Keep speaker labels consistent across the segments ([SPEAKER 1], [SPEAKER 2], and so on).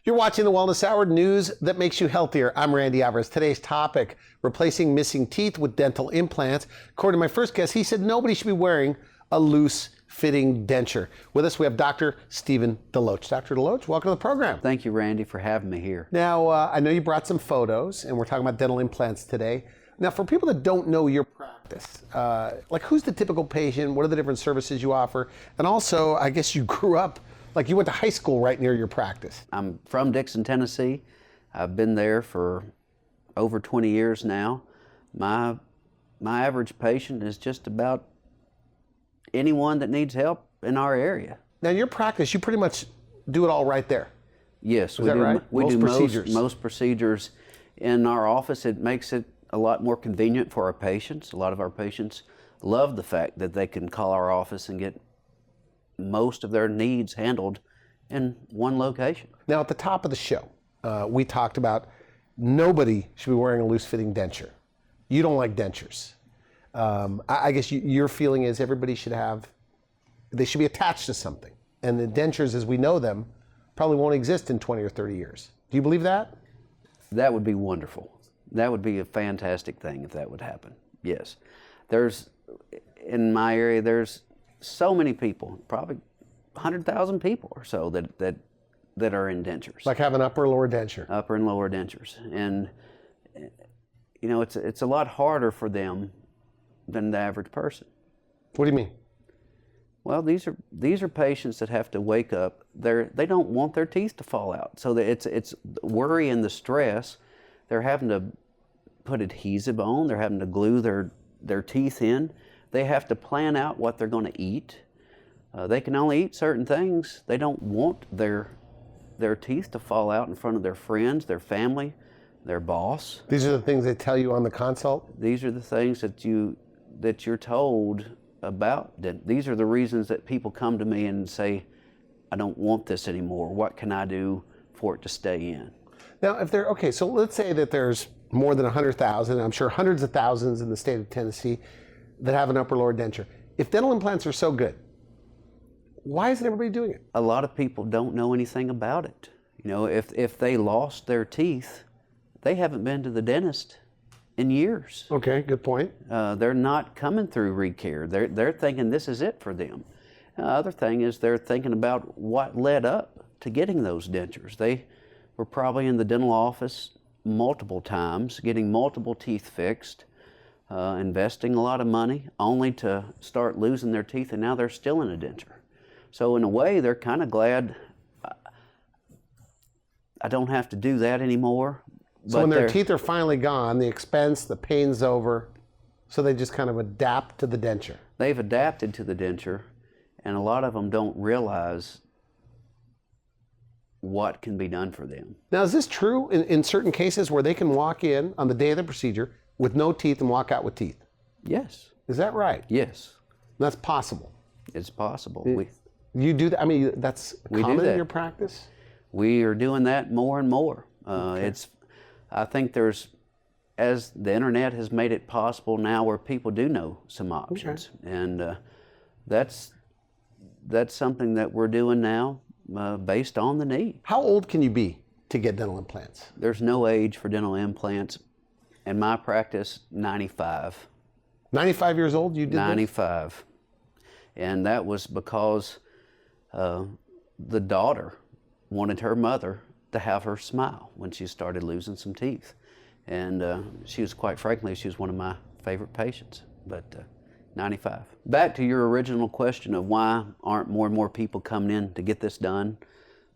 [SPEAKER 1] You're watching the Wellness Hour, news that makes you healthier. I'm Randy Alvarez. Today's topic, replacing missing teeth with dental implants. According to my first guest, he said nobody should be wearing a loose-fitting denture. With us, we have Dr. Stephen DeLoach. Dr. DeLoach, welcome to the program.
[SPEAKER 2] Thank you, Randy, for having me here.
[SPEAKER 1] Now, I know you brought some photos, and we're talking about dental implants today. Now, for people that don't know your practice, like who's the typical patient? What are the different services you offer? And also, I guess you grew up, like you went to high school right near your practice.
[SPEAKER 2] I'm from Dickson, Tennessee. I've been there for over 20 years now. My average patient is just about anyone that needs help in our area.
[SPEAKER 1] Now, your practice, you pretty much do it all right there.
[SPEAKER 2] Yes,
[SPEAKER 1] Is that right?
[SPEAKER 2] We
[SPEAKER 1] Most
[SPEAKER 2] do
[SPEAKER 1] procedures.
[SPEAKER 2] most procedures in our office. It makes it a lot more convenient for our patients. A lot of our patients love the fact that they can call our office and get most of their needs handled in one location.
[SPEAKER 1] Now, at the top of the show, we talked about nobody should be wearing a loose-fitting denture. You don't like dentures. I guess your feeling is everybody should have, they should be attached to something. And the dentures, as we know them, probably won't exist in 20 or 30 years. Do you believe that?
[SPEAKER 2] That would be wonderful. That would be a fantastic thing if that would happen. Yes. In my area, there's so many people, probably 100,000 people or so that are in dentures.
[SPEAKER 1] Like having upper or lower denture.
[SPEAKER 2] Upper and lower dentures. And, you know, it's a lot harder for them than the average person.
[SPEAKER 1] What do you mean?
[SPEAKER 2] Well, these are patients that have to wake up. They don't want their teeth to fall out. So it's worry and the stress. They're having to put adhesive on. They're having to glue their teeth in. They have to plan out what they're going to eat. They can only eat certain things. They don't want their teeth to fall out in front of their friends, their family, their boss.
[SPEAKER 1] These are the things they tell you on the consult?
[SPEAKER 2] These are the things that you're told about. These are the reasons that people come to me and say, I don't want this anymore. What can I do for it to stay in?
[SPEAKER 1] Now, okay, so let's say that there's more than 100,000, I'm sure hundreds of thousands in the state of Tennessee that have an upper lower denture. If dental implants are so good, why isn't everybody doing it?
[SPEAKER 2] A lot of people don't know anything about it. You know, if they lost their teeth, they haven't been to the dentist in years.
[SPEAKER 1] Okay, good point.
[SPEAKER 2] They're not coming through recare. They're thinking this is it for them. Other thing is they're thinking about what led up to getting those dentures. They were probably in the dental office multiple times, getting multiple teeth fixed, investing a lot of money, only to start losing their teeth, and now they're still in a denture. So in a way, they're kind of glad I don't have to do that anymore.
[SPEAKER 1] So when their teeth are finally gone, the expense, the pain's over, so they just kind of adapt to the denture.
[SPEAKER 2] They've adapted to the denture, and a lot of them don't realize what can be done for them. Now,
[SPEAKER 1] is this true in certain cases where they can walk in on the day of the procedure with no teeth and walk out with teeth?
[SPEAKER 2] Yes.
[SPEAKER 1] Is that right?
[SPEAKER 2] Yes.
[SPEAKER 1] That's possible.
[SPEAKER 2] It's possible.
[SPEAKER 1] You do that? I mean, that's common in your practice?
[SPEAKER 2] We are doing that more and more. Okay. I think as the internet has made it possible now where people do know some options. Okay. And that's something that we're doing now based on the need.
[SPEAKER 1] How old can you be to get dental implants?
[SPEAKER 2] There's no age for dental implants. In my practice, 95.
[SPEAKER 1] 95 years old you did
[SPEAKER 2] 95.
[SPEAKER 1] This?
[SPEAKER 2] And that was because the daughter wanted her mother to have her smile when she started losing some teeth. And she was, quite frankly, she was one of my favorite patients, but 95. Back to your original question of why aren't more and more people coming in to get this done,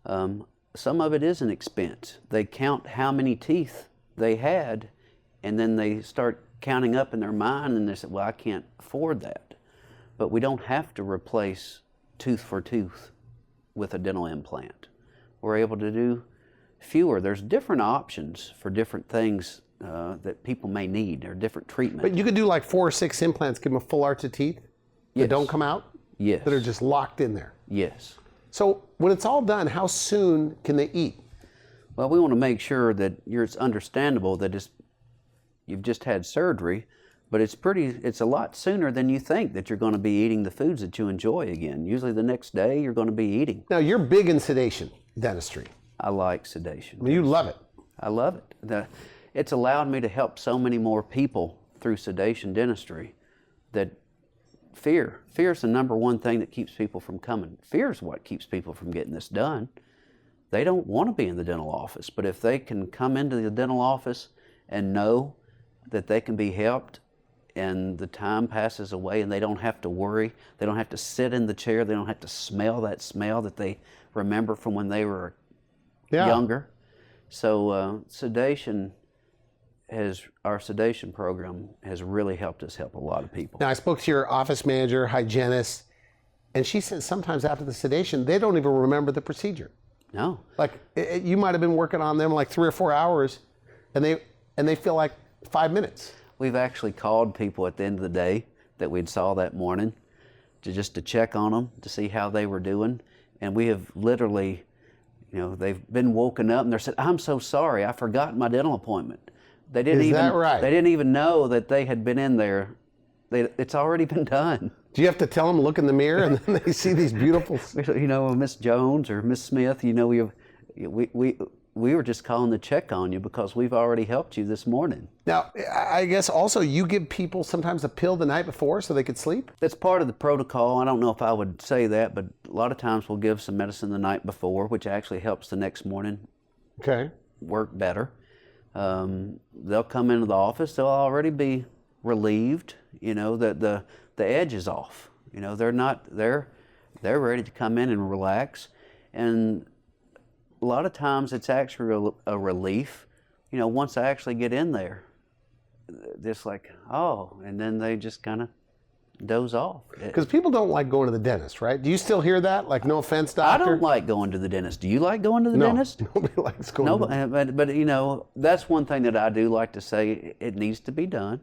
[SPEAKER 2] some of it is an expense. They count how many teeth they had, and then they start counting up in their mind, and they say, well, I can't afford that. But we don't have to replace tooth for tooth with a dental implant. We're able to do fewer. There's different options for different things that people may need, or different treatment.
[SPEAKER 1] But you could do like 4 or 6 implants, give them a full arch of teeth that don't come out?
[SPEAKER 2] Yes.
[SPEAKER 1] That are just locked in there?
[SPEAKER 2] Yes.
[SPEAKER 1] So when it's all done, how soon can they eat?
[SPEAKER 2] Well, we want to make sure that it's understandable that you've just had surgery, but it's a lot sooner than you think that you're going to be eating the foods that you enjoy again. Usually the next day you're going to be eating.
[SPEAKER 1] Now, you're big in sedation dentistry.
[SPEAKER 2] I like sedation.
[SPEAKER 1] I mean, you love it.
[SPEAKER 2] I love it. It's allowed me to help so many more people through sedation dentistry that fear is the number one thing that keeps people from coming. Fear is what keeps people from getting this done. They don't want to be in the dental office, but if they can come into the dental office and know that they can be helped and the time passes away and they don't have to worry, they don't have to sit in the chair, they don't have to smell that smell that they remember from when they were younger. So our sedation program has really helped us help a lot of people.
[SPEAKER 1] Now, I spoke to your office manager, hygienist, and she said sometimes after the sedation, they don't even remember the procedure.
[SPEAKER 2] No.
[SPEAKER 1] Like, you might have been working on them like 3 or 4 hours, and they feel like 5 minutes.
[SPEAKER 2] We've actually called people at the end of the day that we'd saw that morning just to check on them, to see how they were doing. And we have literally, they've been woken up and they said, "I'm so sorry, I forgot my dental appointment." They didn't
[SPEAKER 1] Is that right?
[SPEAKER 2] They didn't even know that they had been in there. It's already been done.
[SPEAKER 1] Do you have to tell them, look in the mirror, and then they see these beautiful...
[SPEAKER 2] Miss Jones or Miss Smith, we were just calling to check on you because we've already helped you this morning.
[SPEAKER 1] Now, I guess also you give people sometimes a pill the night before so they could sleep?
[SPEAKER 2] That's part of the protocol. I don't know if I would say that, but a lot of times we'll give some medicine the night before, which actually helps the next morning work better. They'll come into the office, they'll already be relieved, that the edge is off. They're ready to come in and relax. And a lot of times it's actually a relief, once I actually get in there, just like, and then they just kind of doze off.
[SPEAKER 1] Because people don't like going to the dentist, right? Do you still hear that? Like, no offense, doctor?
[SPEAKER 2] I don't like going to the dentist. Do you like going to the dentist?
[SPEAKER 1] Nobody likes going to the dentist.
[SPEAKER 2] But that's one thing that I do like to say, it needs to be done.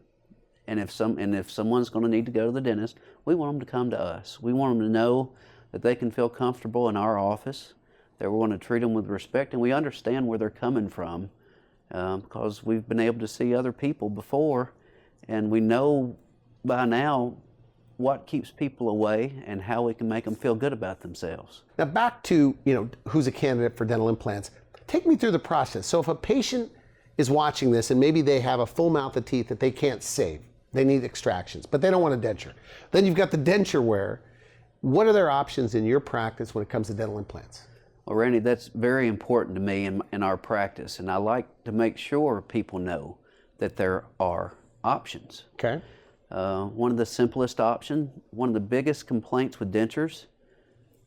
[SPEAKER 2] And if someone's going to need to go to the dentist, we want them to come to us. We want them to know that they can feel comfortable in our office, that we're going to treat them with respect, and we understand where they're coming from because we've been able to see other people before, and we know by now what keeps people away and how we can make them feel good about themselves.
[SPEAKER 1] Now back to, who's a candidate for dental implants. Take me through the process. So if a patient is watching this and maybe they have a full mouth of teeth that they can't save, they need extractions, but they don't want a denture. Then you've got the denture wear. What are their options in your practice when it comes to dental implants?
[SPEAKER 2] Well, Randy, that's very important to me in our practice, and I like to make sure people know that there are options.
[SPEAKER 1] Okay.
[SPEAKER 2] One of the simplest options, one of the biggest complaints with dentures,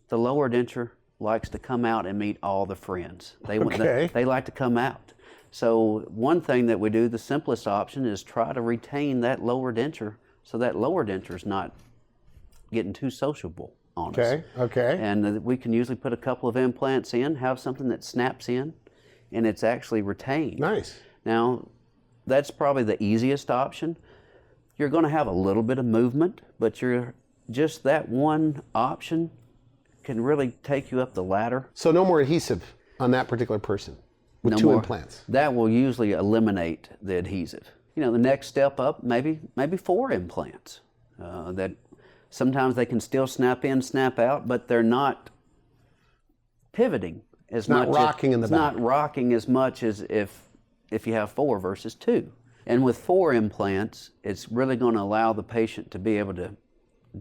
[SPEAKER 2] the lower denture likes to come out and meet all the friends. They like to come out. So one thing that we do, the simplest option, is try to retain that lower denture so that lower denture is not getting too sociable on us.
[SPEAKER 1] Okay.
[SPEAKER 2] And we can usually put a couple of implants in, have something that snaps in, and it's actually retained.
[SPEAKER 1] Nice.
[SPEAKER 2] Now, that's probably the easiest option. You're going to have a little bit of movement, but just that one option can really take you up the ladder.
[SPEAKER 1] So no more adhesive on that particular person with two implants.
[SPEAKER 2] That will usually eliminate the adhesive. The next step up, maybe 4 implants. That sometimes they can still snap in, snap out, but they're not pivoting as much.
[SPEAKER 1] It's not rocking in the back.
[SPEAKER 2] It's not rocking as much as if you have 4 versus 2. And with 4 implants, it's really going to allow the patient to be able to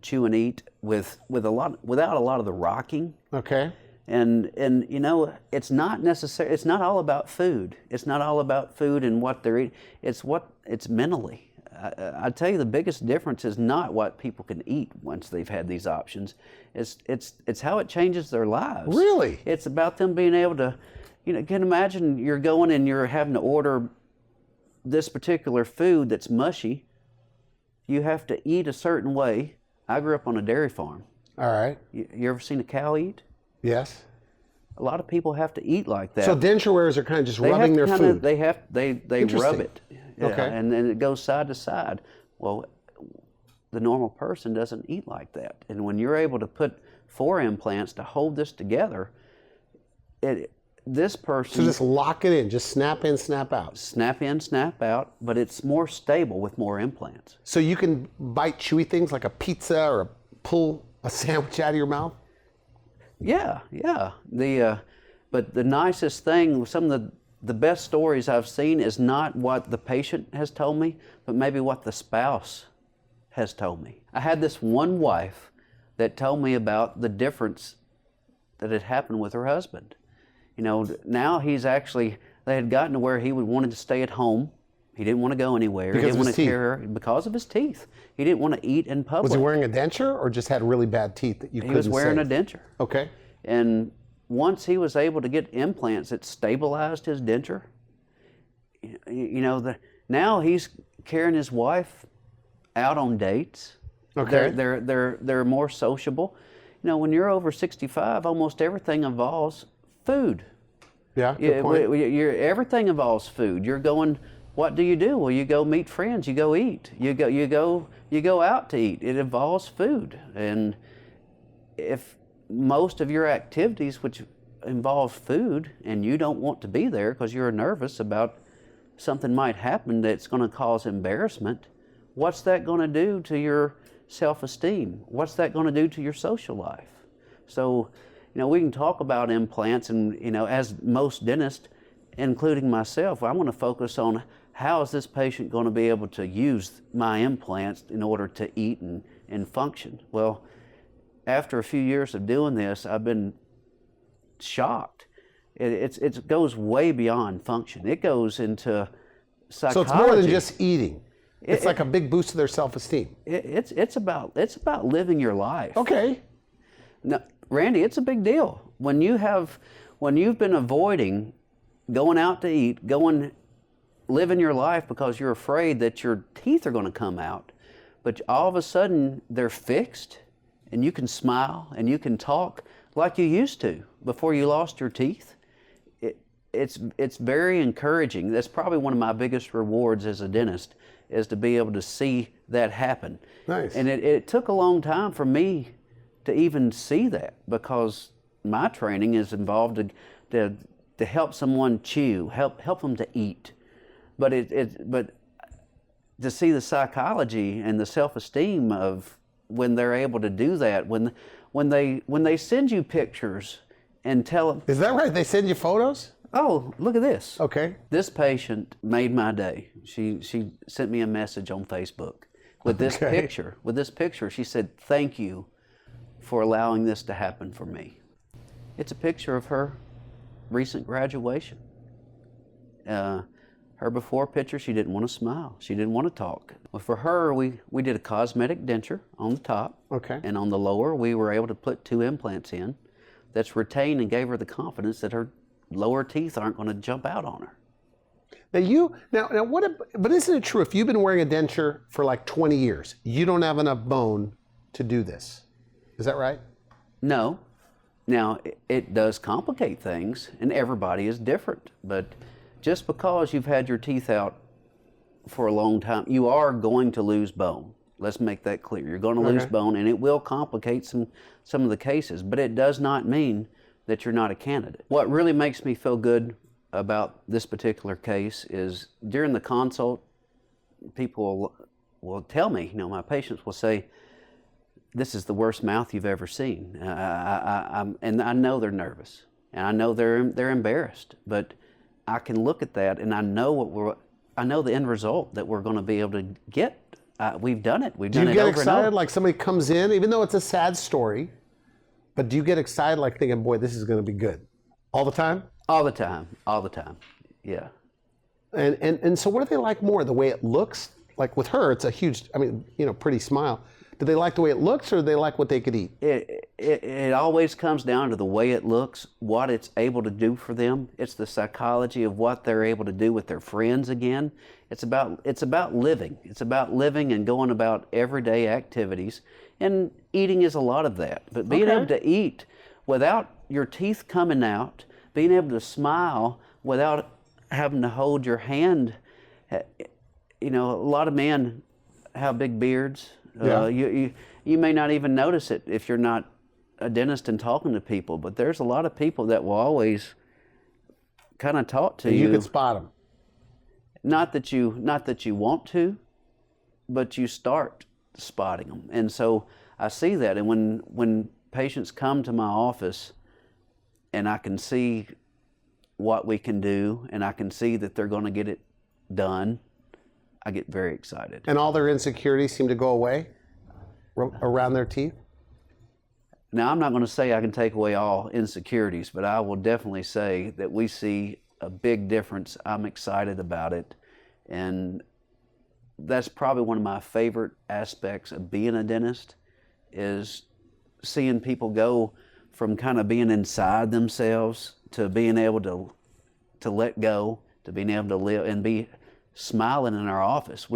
[SPEAKER 2] chew and eat without a lot of the rocking.
[SPEAKER 1] Okay.
[SPEAKER 2] And it's not necessary. It's not all about food. It's not all about food and what they're eating. It's mentally. I tell you, the biggest difference is not what people can eat once they've had these options. It's how it changes their lives.
[SPEAKER 1] Really?
[SPEAKER 2] It's about them being able to, can imagine you're going and you're having to order this particular food that's mushy. You have to eat a certain way. I grew up on a dairy farm.
[SPEAKER 1] All right.
[SPEAKER 2] You ever seen a cow eat?
[SPEAKER 1] Yes.
[SPEAKER 2] A lot of people have to eat like that.
[SPEAKER 1] So denture wearers are kind of just rubbing their food.
[SPEAKER 2] They rub it. Yeah,
[SPEAKER 1] Okay.
[SPEAKER 2] And then it goes side to side. Well, the normal person doesn't eat like that. And when you're able to put 4 implants to hold this together, this person...
[SPEAKER 1] So just lock it in, just snap in, snap out.
[SPEAKER 2] Snap in, snap out, but it's more stable with more implants.
[SPEAKER 1] So you can bite chewy things like a pizza or pull a sandwich out of your mouth?
[SPEAKER 2] Yeah. But the nicest thing, some of the best stories I've seen is not what the patient has told me, but maybe what the spouse has told me. I had this one wife that told me about the difference that had happened with her husband. You know, now they had gotten to where he wanted to stay at home. He didn't want to go anywhere.
[SPEAKER 1] Because
[SPEAKER 2] he didn't
[SPEAKER 1] of
[SPEAKER 2] want
[SPEAKER 1] his
[SPEAKER 2] to
[SPEAKER 1] teeth.
[SPEAKER 2] care because of his teeth. He didn't want to eat in public.
[SPEAKER 1] Was he wearing a denture or just had really bad teeth that you couldn't
[SPEAKER 2] He was wearing
[SPEAKER 1] save?
[SPEAKER 2] a denture.
[SPEAKER 1] Okay.
[SPEAKER 2] And once he was able to get implants that stabilized his denture, now he's carrying his wife out on dates.
[SPEAKER 1] Okay.
[SPEAKER 2] They're more sociable. You know, when you're over 65, almost everything involves food.
[SPEAKER 1] Yeah, good point.
[SPEAKER 2] Everything involves food. You're going. What do? Well, you go meet friends. You go eat. You go out to eat. It involves food. And if most of your activities, which involve food, and you don't want to be there because you're nervous about something might happen that's going to cause embarrassment, what's that going to do to your self-esteem? What's that going to do to your social life? So, we can talk about implants, and as most dentists, including myself, I want to focus on how is this patient going to be able to use my implants in order to eat and function. Well, after a few years of doing this, I've been shocked. It goes way beyond function. It goes into psychology.
[SPEAKER 1] So it's more than just eating. It's like a big boost to their self-esteem.
[SPEAKER 2] It's about living your life.
[SPEAKER 1] Okay.
[SPEAKER 2] Now, Randy, it's a big deal. When you've been avoiding going out to eat, living your life because you're afraid that your teeth are going to come out, but all of a sudden they're fixed, and you can smile and you can talk like you used to before you lost your teeth. It's very encouraging. That's probably one of my biggest rewards as a dentist, is to be able to see that happen.
[SPEAKER 1] Nice.
[SPEAKER 2] And it took a long time for me to even see that, because my training is involved to help someone chew, help them to eat. But but to see the psychology and the self-esteem of when they're able to do that, when they send you pictures and tell them,
[SPEAKER 1] Is that right? They send you photos?
[SPEAKER 2] oh, look at this.
[SPEAKER 1] Okay.
[SPEAKER 2] This patient made my day. She sent me a message on Facebook with this picture. With this picture, she said, "Thank you for allowing this to happen for me." It's a picture of her recent graduation. Her before picture, she didn't want to smile. She didn't want to talk. Well, for her, we did a cosmetic denture on the top.
[SPEAKER 1] Okay.
[SPEAKER 2] And on the lower, we were able to put 2 implants in that's retained and gave her the confidence that her lower teeth aren't going to jump out on her.
[SPEAKER 1] Now but isn't it true, if you've been wearing a denture for like 20 years, you don't have enough bone to do this? Is that right?
[SPEAKER 2] No. Now, it does complicate things, and everybody is different. But just because you've had your teeth out for a long time, you are going to lose bone. Let's make that clear. You're going to lose bone, and it will complicate some of the cases, but it does not mean that you're not a candidate. What really makes me feel good about this particular case is during the consult, people will tell me, my patients will say, "This is the worst mouth you've ever seen." And I know they're nervous, and I know they're embarrassed, but I can look at that and I know the end result that we're going to be able to get. We've done it. We've done it over and over.
[SPEAKER 1] Do you get excited like somebody comes in, even though it's a sad story, but do you get excited like thinking, boy, this is going to be good? All the time?
[SPEAKER 2] All the time. All the time. Yeah.
[SPEAKER 1] And so what do they like more? The way it looks? Like with her, it's a huge, pretty smile. Do they like the way it looks, or do they like what they could eat?
[SPEAKER 2] It always comes down to the way it looks, what it's able to do for them. It's the psychology of what they're able to do with their friends again. It's about living. It's about living and going about everyday activities. And eating is a lot of that. But being able to eat without your teeth coming out, being able to smile without having to hold your hand. A lot of men have big beards.
[SPEAKER 1] Yeah.
[SPEAKER 2] You may not even notice it if you're not a dentist and talking to people, but there's a lot of people that will always kind of talk to you.
[SPEAKER 1] You can spot them.
[SPEAKER 2] Not that you want to, but you start spotting them. And so I see that, and when patients come to my office and I can see what we can do and I can see that they're going to get it done, I get very excited.
[SPEAKER 1] And all their insecurities seem to go away around their teeth?
[SPEAKER 2] Now, I'm not going to say I can take away all insecurities, but I will definitely say that we see a big difference. I'm excited about it. And that's probably one of my favorite aspects of being a dentist, is seeing people go from kind of being inside themselves to being able to let go, to being able to live and be smiling in our office.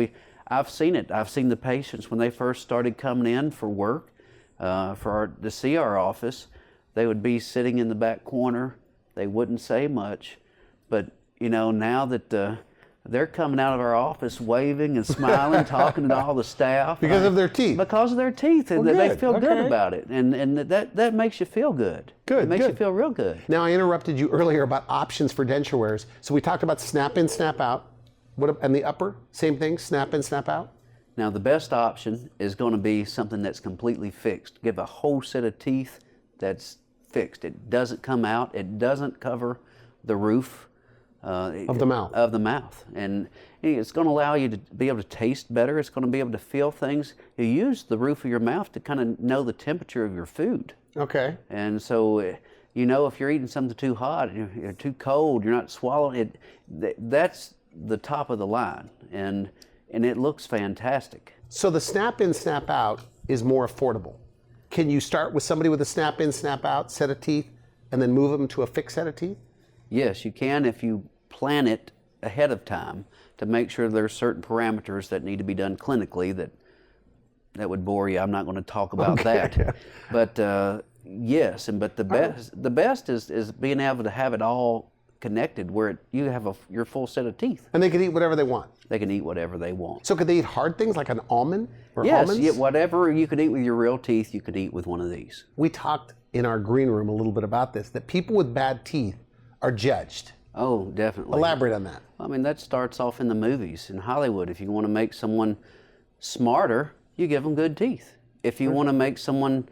[SPEAKER 2] I've seen it. I've seen the patients when they first started coming in for work, to see our office. They would be sitting in the back corner. They wouldn't say much, but now that they're coming out of our office waving and smiling, talking to all the staff.
[SPEAKER 1] Because of their teeth?
[SPEAKER 2] Because of their teeth, and
[SPEAKER 1] Well,
[SPEAKER 2] they feel good
[SPEAKER 1] okay.
[SPEAKER 2] about it, and that makes you feel good.
[SPEAKER 1] Good,
[SPEAKER 2] It makes
[SPEAKER 1] good.
[SPEAKER 2] you feel real good.
[SPEAKER 1] Now, I interrupted you earlier about options for denture wearers. So we talked about snap in, snap out. And the upper, same thing, snap in, snap out?
[SPEAKER 2] Now, the best option is going to be something that's completely fixed. Give a whole set of teeth that's fixed. It doesn't come out. It doesn't cover the roof
[SPEAKER 1] Of the mouth.
[SPEAKER 2] Of the mouth. And it's going to allow you to be able to taste better. It's going to be able to feel things. You use the roof of your mouth to kind of know the temperature of your food.
[SPEAKER 1] Okay.
[SPEAKER 2] And so, if you're eating something too hot, you're too cold, you're not swallowing it, that's the top of the line. And it looks fantastic.
[SPEAKER 1] So the snap in, snap out is more affordable. Can you start with somebody with a snap in, snap out set of teeth and then move them to a fixed set of teeth?
[SPEAKER 2] Yes, you can if you plan it ahead of time to make sure there's certain parameters that need to be done clinically that would bore you. I'm not going to talk about that. But yes, but the best is being able to have it all connected where you have your full set of teeth.
[SPEAKER 1] And they can eat whatever they want.
[SPEAKER 2] They can eat whatever they want.
[SPEAKER 1] So could they eat hard things like an almond or
[SPEAKER 2] Yes,
[SPEAKER 1] almonds?
[SPEAKER 2] whatever you could eat with your real teeth, you could eat with one of these.
[SPEAKER 1] We talked in our green room a little bit about this, that people with bad teeth are judged.
[SPEAKER 2] Oh, definitely.
[SPEAKER 1] Elaborate on that.
[SPEAKER 2] I mean, that starts off in the movies, in Hollywood. If you want to make someone smarter, you give them good teeth. If you want to make someone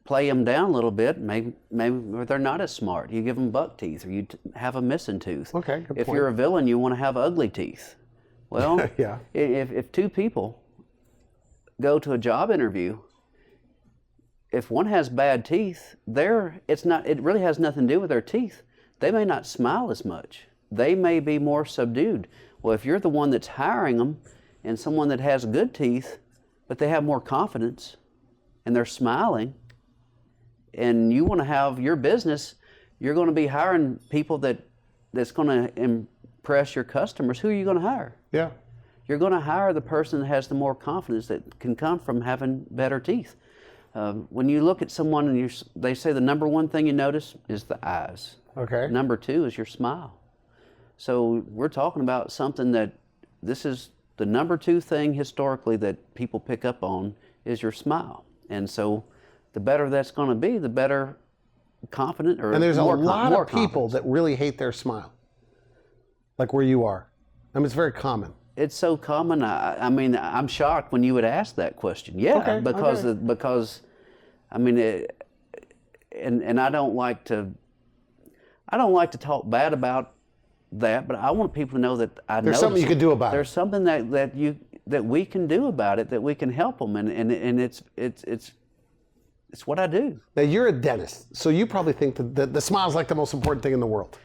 [SPEAKER 2] play them down a little bit, maybe they're not as smart, you give them buck teeth, or you have a missing tooth.
[SPEAKER 1] Okay, good
[SPEAKER 2] If
[SPEAKER 1] point.
[SPEAKER 2] you're a villain, you want to have ugly teeth. Well,
[SPEAKER 1] Yeah.
[SPEAKER 2] if two people go to a job interview, if one has bad teeth, it really has nothing to do with their teeth. They may not smile as much. They may be more subdued. Well, if you're the one that's hiring them and someone that has good teeth, but they have more confidence and they're smiling, and you want to have your business, you're going to be hiring people that's going to impress your customers. Who are you going to hire?
[SPEAKER 1] Yeah.
[SPEAKER 2] You're going to hire the person that has the more confidence that can come from having better teeth. When you look at someone and they say the number one thing you notice is the eyes.
[SPEAKER 1] Okay.
[SPEAKER 2] Number two is your smile. So we're talking about something that this is the number two thing historically that people pick up on is your smile. And so the better that's going to be, the better confident or
[SPEAKER 1] And there's a
[SPEAKER 2] more
[SPEAKER 1] lot
[SPEAKER 2] more
[SPEAKER 1] of people
[SPEAKER 2] confidence.
[SPEAKER 1] that really hate their smile, like where you are. I mean, it's very common.
[SPEAKER 2] It's so common. I mean, I'm shocked when you would ask that question. Yeah,
[SPEAKER 1] Okay,
[SPEAKER 2] because
[SPEAKER 1] okay.
[SPEAKER 2] because I mean, and I don't like to talk bad about that, but I want people to know that
[SPEAKER 1] There's something you can do about it.
[SPEAKER 2] There's something that we can do about it, that we can help them, and it's what I do.
[SPEAKER 1] Now, you're a dentist, so you probably think that the smile's like the most important thing in the world.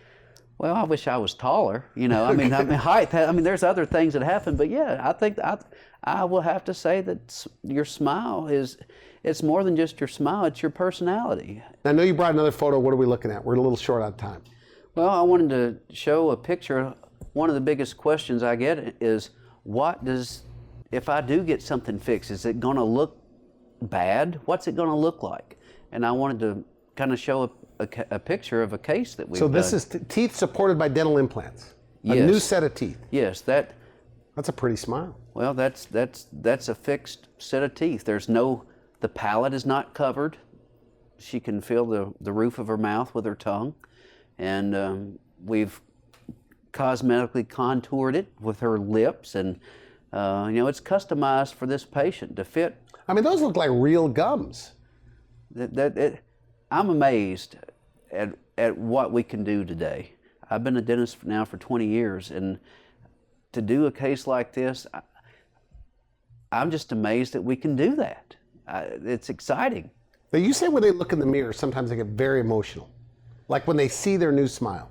[SPEAKER 2] Well, I wish I was taller. I mean, height. I mean, there's other things that happen, but yeah, I think I will have to say that your smile it's more than just your smile. It's your personality.
[SPEAKER 1] I know you brought another photo. What are we looking at? We're a little short on time.
[SPEAKER 2] Well, I wanted to show a picture. One of the biggest questions I get is, if I do get something fixed, is it going to look bad? What's it going to look like? And I wanted to kind of show a picture of a case that we've
[SPEAKER 1] So this
[SPEAKER 2] done.
[SPEAKER 1] is teeth supported by dental implants. A
[SPEAKER 2] Yes.
[SPEAKER 1] new set of teeth.
[SPEAKER 2] Yes,
[SPEAKER 1] That's a pretty smile.
[SPEAKER 2] well, that's a fixed set of teeth. The palate is not covered. She can feel the roof of her mouth with her tongue, and we've cosmetically contoured it with her lips, and it's customized for this patient to fit.
[SPEAKER 1] I mean, those look like real gums.
[SPEAKER 2] I'm amazed at what we can do today. I've been a dentist now for 20 years, and to do a case like this, I'm just amazed that we can do that. It's exciting.
[SPEAKER 1] But you say when they look in the mirror, sometimes they get very emotional, like when they see their new smile.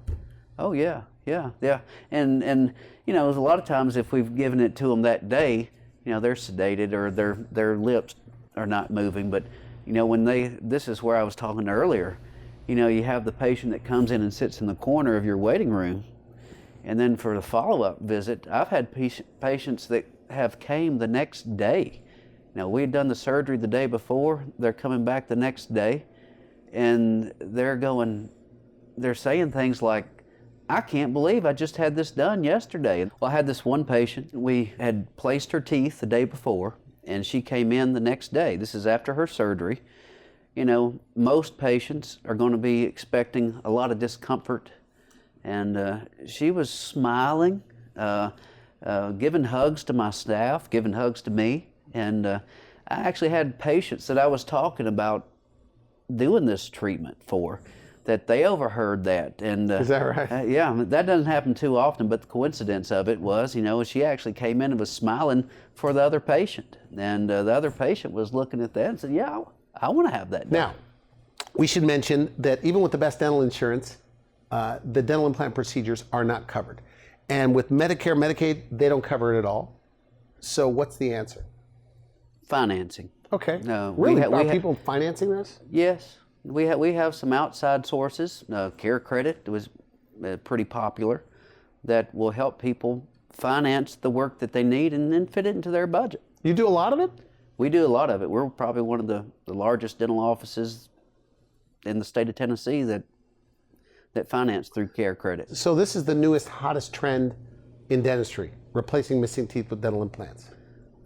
[SPEAKER 2] Oh yeah, yeah, yeah. And you know, a lot of times if we've given it to them that day, you know, they're sedated or their lips are not moving. But you know, when this is where I was talking earlier. You know, you have the patient that comes in and sits in the corner of your waiting room, and then for the follow-up visit, I've had patients that have came the next day. Now, we had done the surgery the day before, they're coming back the next day, and they're saying things like, I can't believe I just had this done yesterday. Well, I had this one patient, we had placed her teeth the day before, and she came in the next day. This is after her surgery. You know, most patients are going to be expecting a lot of discomfort, and she was smiling, giving hugs to my staff, giving hugs to me, and I actually had patients that I was talking about doing this treatment for, that they overheard that. And
[SPEAKER 1] is that right?
[SPEAKER 2] Yeah, that doesn't happen too often, but the coincidence of it was, you know, she actually came in and was smiling for the other patient, and the other patient was looking at that and said, yeah, I want to have that done.
[SPEAKER 1] Now, we should mention that even with the best dental insurance, the dental implant procedures are not covered. And with Medicare, Medicaid, they don't cover it at all. So what's the answer?
[SPEAKER 2] Financing.
[SPEAKER 1] Okay.
[SPEAKER 2] No,
[SPEAKER 1] really? Are people financing this?
[SPEAKER 2] Yes. We have some outside sources. Care Credit was pretty popular, that will help people finance the work that they need and then fit it into their budget.
[SPEAKER 1] You do a lot of it?
[SPEAKER 2] We do a lot of it. We're probably one of the largest dental offices in the state of Tennessee that finance through Care Credit.
[SPEAKER 1] So this is the newest, hottest trend in dentistry, replacing missing teeth with dental implants.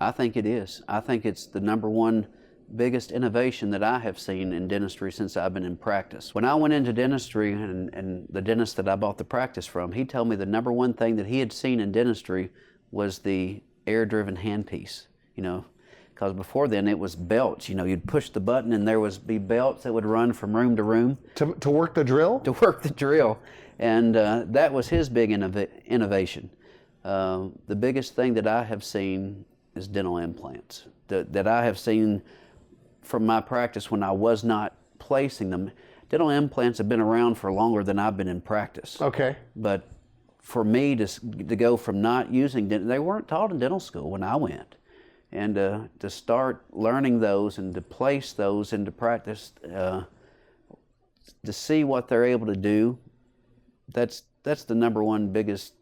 [SPEAKER 2] I think it is. I think it's the #1 biggest innovation that I have seen in dentistry since I've been in practice. When I went into dentistry, and the dentist that I bought the practice from, he told me the #1 thing that he had seen in dentistry was the air-driven handpiece, you know. Because before then it was belts. You know, you'd push the button and there would be belts that would run from room to room.
[SPEAKER 1] To work the drill?
[SPEAKER 2] To work the drill. And that was his big innovation. The biggest thing that I have seen is dental implants. That I have seen from my practice when I was not placing them. Dental implants have been around for longer than I've been in practice.
[SPEAKER 1] Okay.
[SPEAKER 2] But for me to go from not using dental, they weren't taught in dental school when I went. And to start learning those and to place those into practice, to see what they're able to do, that's the #1 biggest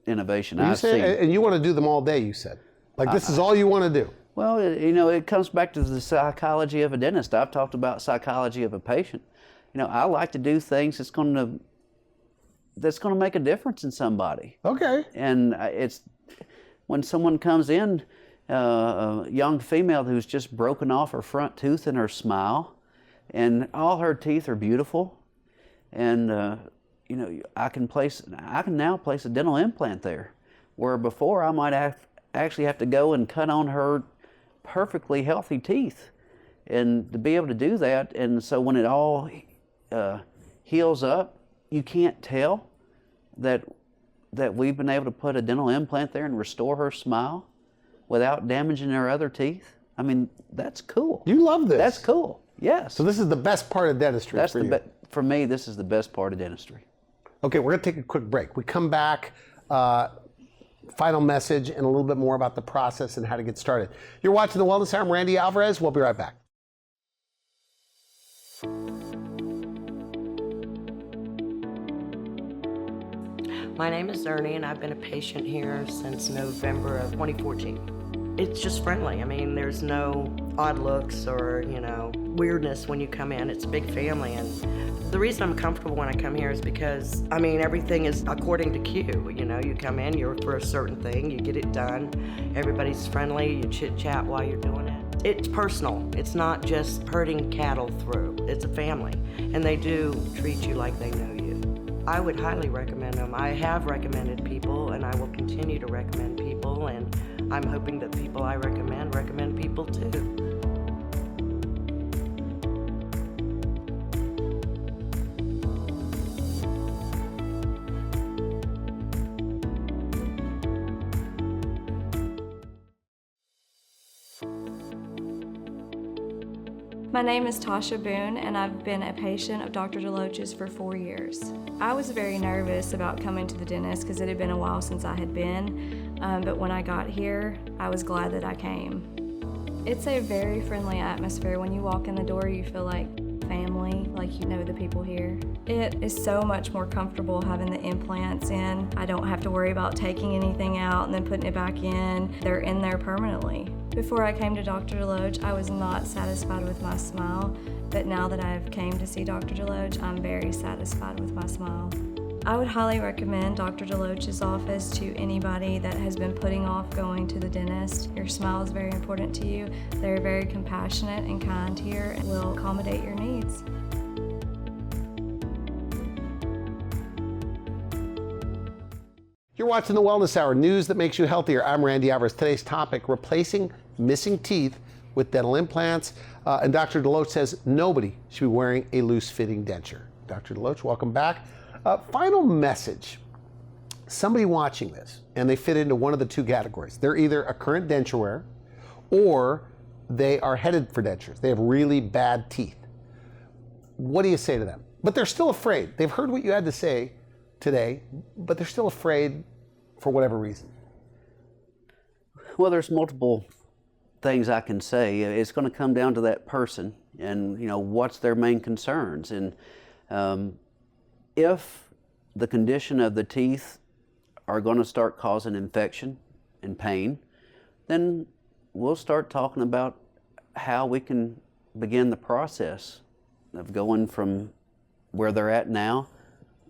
[SPEAKER 2] innovation I've seen.
[SPEAKER 1] And you want to do them all day, you said? Like this is all you want to do?
[SPEAKER 2] Well, you know, it comes back to the psychology of a dentist. I've talked about psychology of a patient. You know, I like to do things that's going to make a difference in somebody.
[SPEAKER 1] Okay.
[SPEAKER 2] And it's when someone comes in, a young female who's just broken off her front tooth in her smile, and all her teeth are beautiful, and you know, I can now place a dental implant there, where before I might actually have to go and cut on her perfectly healthy teeth, and to be able to do that, and so when it all heals up, you can't tell that we've been able to put a dental implant there and restore her smile without damaging her other teeth. I mean, that's cool.
[SPEAKER 1] You love this.
[SPEAKER 2] That's cool. Yes.
[SPEAKER 1] So this is the best part of dentistry for you.
[SPEAKER 2] For me, this is the best part of dentistry.
[SPEAKER 1] Okay, we're going to take a quick break. We come back, final message, and a little bit more about the process and how to get started. You're watching The Wellness Hour. I'm Randy Alvarez. We'll be right back.
[SPEAKER 3] My name is Ernie, and I've been a patient here since November of 2014. It's just friendly. I mean, there's no odd looks or, you know, weirdness when you come in. It's a big family, and the reason I'm comfortable when I come here is because, I mean, everything is according to cue. You know, you come in, you're for a certain thing, you get it done. Everybody's friendly, you chit-chat while you're doing it. It's personal. It's not just herding cattle through. It's a family, and they do treat you like they know you. I would highly recommend them. I have recommended people, and I will continue to recommend people, and I'm hoping that people I recommend people too.
[SPEAKER 4] My name is Tasha Boone, and I've been a patient of Dr. DeLoach's for 4 years. I was very nervous about coming to the dentist because it had been a while since I had been, but when I got here, I was glad that I came. It's a very friendly atmosphere. When you walk in the door, you feel like family, like you know the people here. It is so much more comfortable having the implants in. I don't have to worry about taking anything out and then putting it back in. They're in there permanently. Before I came to Dr. DeLoach, I was not satisfied with my smile, but now that I've came to see Dr. DeLoach, I'm very satisfied with my smile. I would highly recommend Dr. DeLoach's office to anybody that has been putting off going to the dentist. Your smile is very important to you. They're very compassionate and kind here and will accommodate your needs.
[SPEAKER 1] You're watching the Wellness Hour, news that makes you healthier. I'm Randy Alvarez. Today's topic, replacing missing teeth with dental implants. And Dr. DeLoach says nobody should be wearing a loose-fitting denture. Dr. DeLoach, welcome back. Final message. Somebody watching this, and they fit into one of the two categories. They're either a current denture wearer, or they are headed for dentures. They have really bad teeth. What do you say to them? But they're still afraid. They've heard what you had to say today, but they're still afraid for whatever reason.
[SPEAKER 2] Well, there's multiple things I can say. It's going to come down to that person and, what's their main concerns. And if the condition of the teeth are going to start causing infection and pain, then we'll start talking about how we can begin the process of going from where they're at now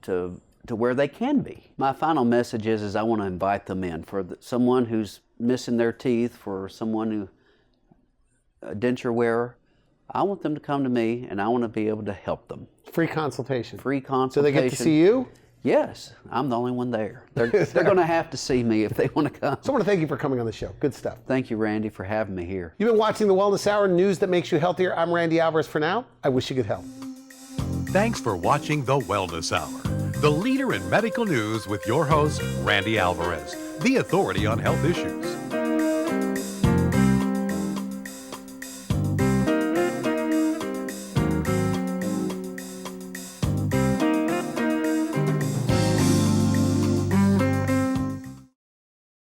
[SPEAKER 2] to where they can be. My final message is I want to invite them in. For someone who's missing their teeth, for someone a denture wearer, I want them to come to me and I want to be able to help them.
[SPEAKER 1] Free consultation.
[SPEAKER 2] Free consultation.
[SPEAKER 1] So they get to see you?
[SPEAKER 2] Yes, I'm the only one there. They're going to have to see me if they want to come.
[SPEAKER 1] So I want to thank you for coming on the show. Good stuff.
[SPEAKER 2] Thank you, Randy, for having me here.
[SPEAKER 1] You've been watching the Wellness Hour, news that makes you healthier. I'm Randy Alvarez for now. I wish you good health.
[SPEAKER 5] Thanks for watching the Wellness Hour, the leader in medical news with your host, Randy Alvarez, the authority on health issues.